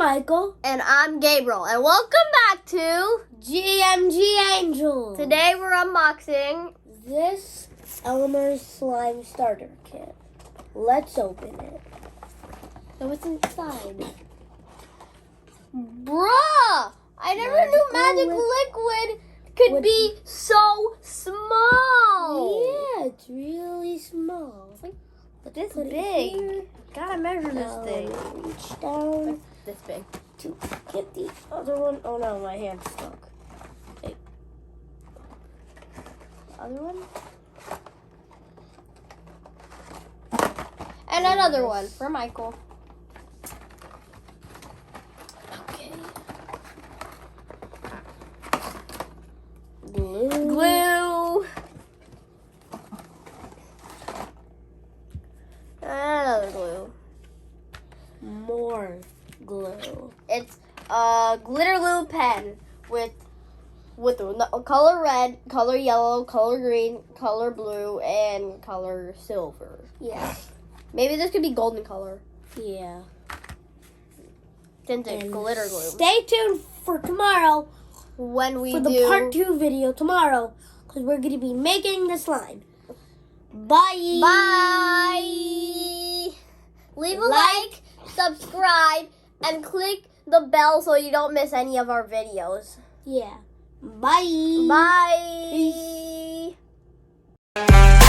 Michael. And I'm Gabriel. And welcome back to GMG Angel. Today we're unboxing this Elmer's Slime Starter Kit. Let's open it. So what's inside? Bruh! I never knew magic liquid could be so small. Yeah, it's really small. But this Put it big. here. Gotta measure this thing. Reach down This big. to get the other one. Oh no, my hand's stuck. Okay. The other one? And another one for Michael. Okay. Glue. Glue. Another glue. More glue. It's a glitter glue pen with color red, color yellow, color green, color blue, and color silver. Yeah. Maybe this could be golden color. Yeah. Since it's And glitter glue. Stay tuned for tomorrow When we for do the part 2 video tomorrow, because we're going to be making the slime. Bye. Bye. Leave a like, subscribe, and click the bell so you don't miss any of our videos. Yeah. Bye. Bye.